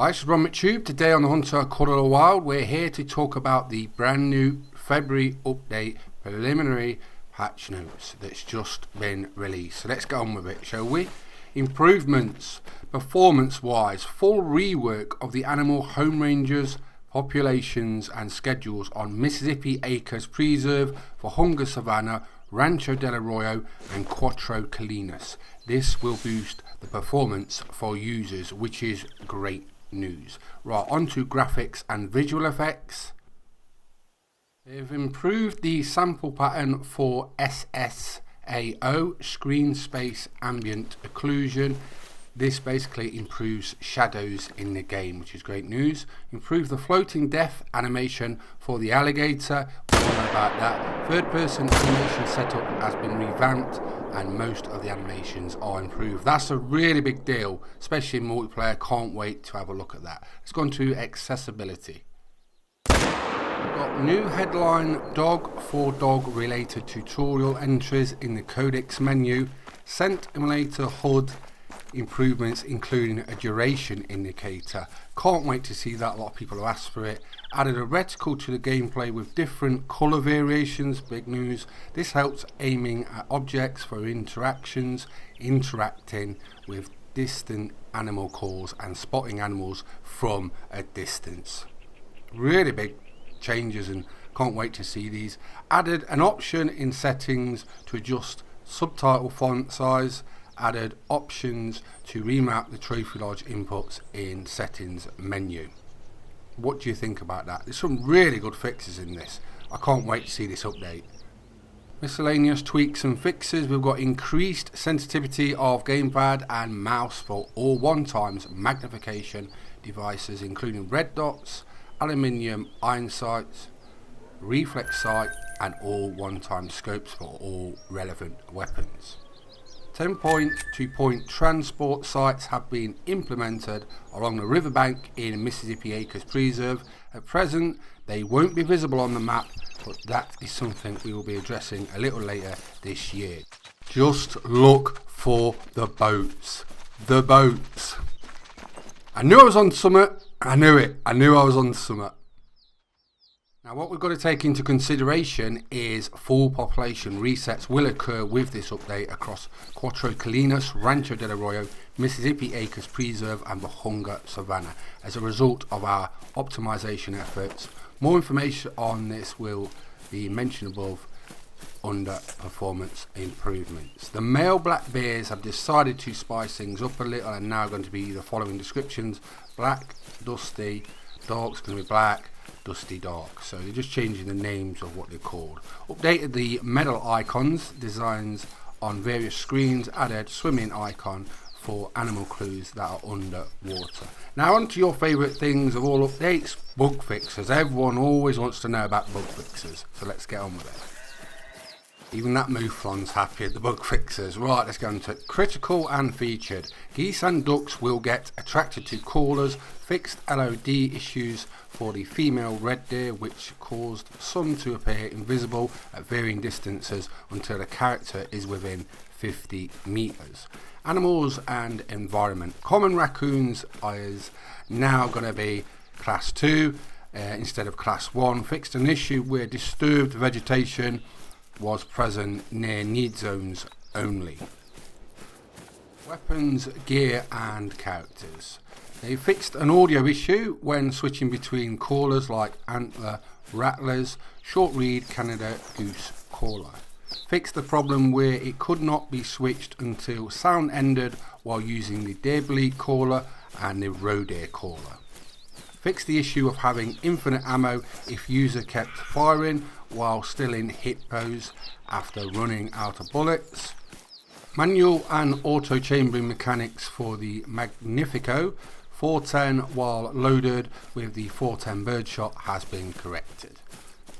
Hi, this is Ron McTube. Today on the Hunter Caught of the Wild, we're here to talk about the brand new February update preliminary patch notes that's just been released. So let's get on with it, shall we? Improvements, performance-wise, full rework of the animal home ranges, populations and schedules on Mississippi Acres Preserve, Vahunga Savannah, Rancho del Arroyo and Cuatro Colinas. This will boost the performance for users, which is great news. Right, on to graphics and visual effects. They've improved the sample pattern for SSAO, screen space ambient occlusion. This basically improves shadows in the game, which is great news. Improved the floating death animation for the alligator. We all know about that. Third person animation setup has been revamped and most of the animations are improved. That's a really big deal, especially in multiplayer. Can't wait to have a look at that. Let's go on to accessibility. We've got new headline dog for dog related tutorial entries in the codex menu. Scent emulator HUD improvements including a duration indicator. Can't wait to see that. A lot of people have asked for it. Added a reticle to the gameplay with different colour variations. Big news. This helps aiming at objects for interactions, interacting with distant animal calls and spotting animals from a distance. Really big changes and can't wait to see these. Added an option in settings to adjust subtitle font size. Added options to remap the trophy lodge inputs in settings menu. What do you think about that? There's some really good fixes in this. I can't wait to see this update. Miscellaneous tweaks and fixes. We've got increased sensitivity of gamepad and mouse for all 1x magnification devices, including red dots, aluminium iron sights, reflex sight and all 1x scopes for all relevant weapons. 10 point-to-point transport sites have been implemented along the riverbank in Mississippi Acres Preserve. At present, they won't be visible on the map, but that is something we will be addressing a little later this year. Just look for the boats. The boats. I knew I was on summit. I knew it. I knew I was on summit. Now what we've got to take into consideration is full population resets will occur with this update across Cuatro Colinas, Rancho del Arroyo, Mississippi Acres Preserve and Vahunga Savannah as a result of our optimization efforts. More information on this will be mentioned above under performance improvements. The male black bears have decided to spice things up a little and now going to be the following descriptions: black, dusty, dark's going to be black, dusty dark. So they're just changing the names of what they're called. Updated the medal icons, designs on various screens, added swimming icon for animal clues that are underwater. Now on to your favourite things of all updates, bug fixers. Everyone always wants to know about bug fixers, so let's get on with it. Even that Mouflon's happy at the bug fixers. Right, let's go into critical and featured. Geese and ducks will get attracted to callers. Fixed LOD issues for the female red deer, which caused some to appear invisible at varying distances until the character is within 50 meters. Animals and environment. Common raccoons is now going to be class 2 instead of class 1. Fixed an issue where disturbed vegetation was present near need zones only. Weapons, gear and characters. They fixed an audio issue when switching between callers like antler, rattlers, short reed, Canada goose caller. Fixed the problem where it could not be switched until sound ended while using the deer bleat caller and the roe deer caller. Fixed the issue of having infinite ammo if user kept firing while still in hit pose after running out of bullets. Manual and auto chambering mechanics for the Magnifico 410 while loaded with the 410 birdshot has been corrected.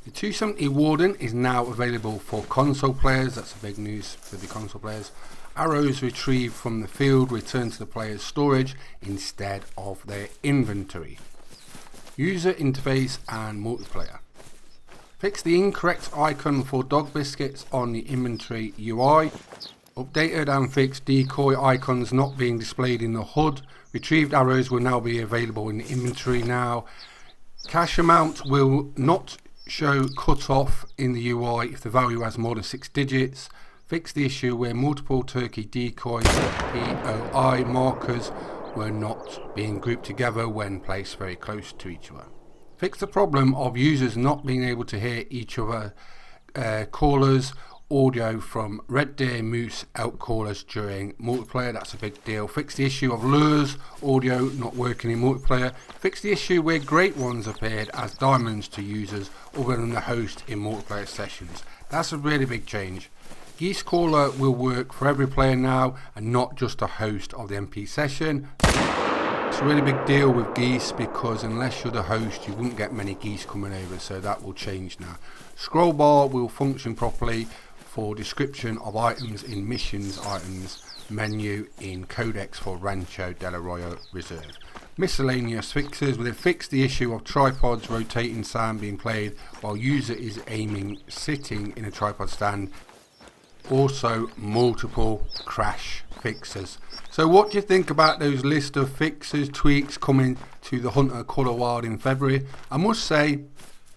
The 270 Warden is now available for console players. That's a big news for the console players. Arrows retrieved from the field return to the player's storage instead of their inventory. User interface and multiplayer. Fix the incorrect icon for dog biscuits on the inventory UI. Updated and fixed decoy icons not being displayed in the HUD Retrieved arrows will now be available in the inventory now. Cash amount will not show cut off in the UI if the value has more than 6 digits. Fix the issue where multiple turkey decoys POI markers were not being grouped together when placed very close to each other. Fix the problem of users not being able to hear each other callers audio from Red Deer Moose elk callers during multiplayer. That's a big deal. Fix the issue of lures audio not working in multiplayer. Fix the issue where great ones appeared as diamonds to users other than the host in multiplayer sessions. That's a really big change. Geese caller will work for every player now and not just a host of the MP session. It's a really big deal with geese because unless you're the host you wouldn't get many geese coming over, so that will change now. Scroll bar will function properly for description of items in missions items menu in Codex for Rancho del Arroyo Reserve. Miscellaneous Fixers will fix the issue of tripods rotating sound being played while user is aiming sitting in a tripod stand. Also multiple crash fixes. So what do you think about those list of fixes, tweaks coming to the Hunter Color Wild in February? I must say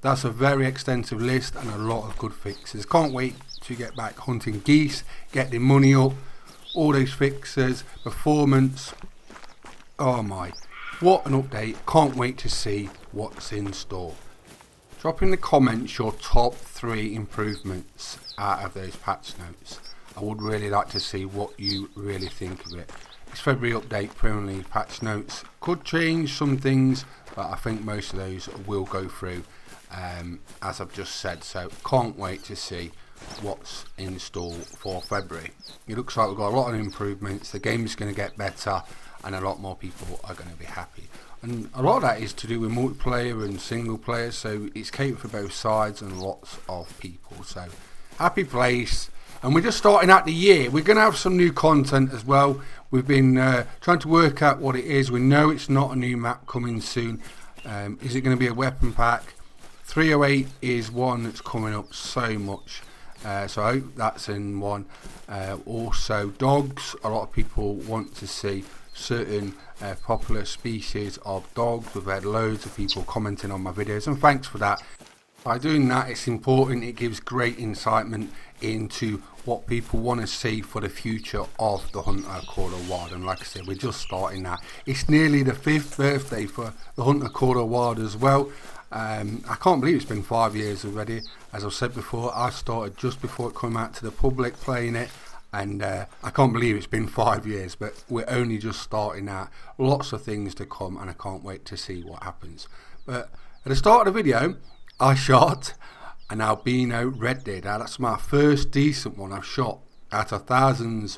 that's a very extensive list and a lot of good fixes. Can't wait to get back hunting geese, get the money up, all those fixes, performance. Oh my, what an update. Can't wait to see what's in store. Drop in the comments your top 3 improvements out of those patch notes. I would really like to see what you really think of it. This February update permanently patch notes could change some things, but I think most of those will go through as I've just said, so can't wait to see what's in store for February. It looks like we've got a lot of improvements, the game's going to get better and a lot more people are going to be happy. And a lot of that is to do with multiplayer and single player, so it's catered for both sides and lots of people. So happy place, and we're just starting out the year. We're going to have some new content as well. We've been trying to work out what it is. We know it's not a new map coming soon. Is it going to be a weapon pack? 308 is one that's coming up so much, so I hope that's in one. Also dogs, a lot of people want to see certain popular species of dogs. We've had loads of people commenting on my videos, and thanks for that. By doing that, it's important. It gives great incitement into what people want to see for the future of the Hunter Color Wild. And like I said, we're just starting that. It's nearly the 5th birthday for the Hunter Color Wild as well. I can't believe it's been 5 years already. As I've said before, I started just before it came out to the public playing it, and I can't believe it's been 5 years, but we're only just starting out. Lots of things to come, and I can't wait to see what happens. But at the start of the video, I shot an albino red deer. Now that's my first decent one I've shot out of thousands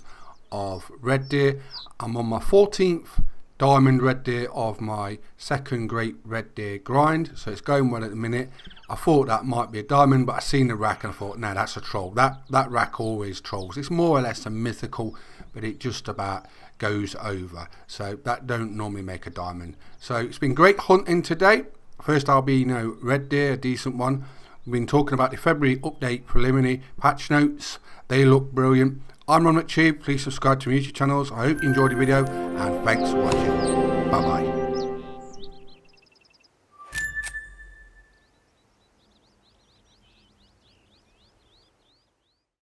of red deer. I'm on my 14th diamond red deer of my second great red deer grind, so it's going well at the minute. I thought that might be a diamond, but I seen the rack and I thought, no, that's a troll. That rack always trolls. It's more or less a mythical, but it just about goes over, so that don't normally make a diamond. So it's been great hunting today. First albino red deer, a decent one. We've been talking about the February update preliminary patch notes. They look brilliant. I'm Ron McTube. Please subscribe to my YouTube channels. I hope you enjoyed the video, and thanks for watching. Bye bye.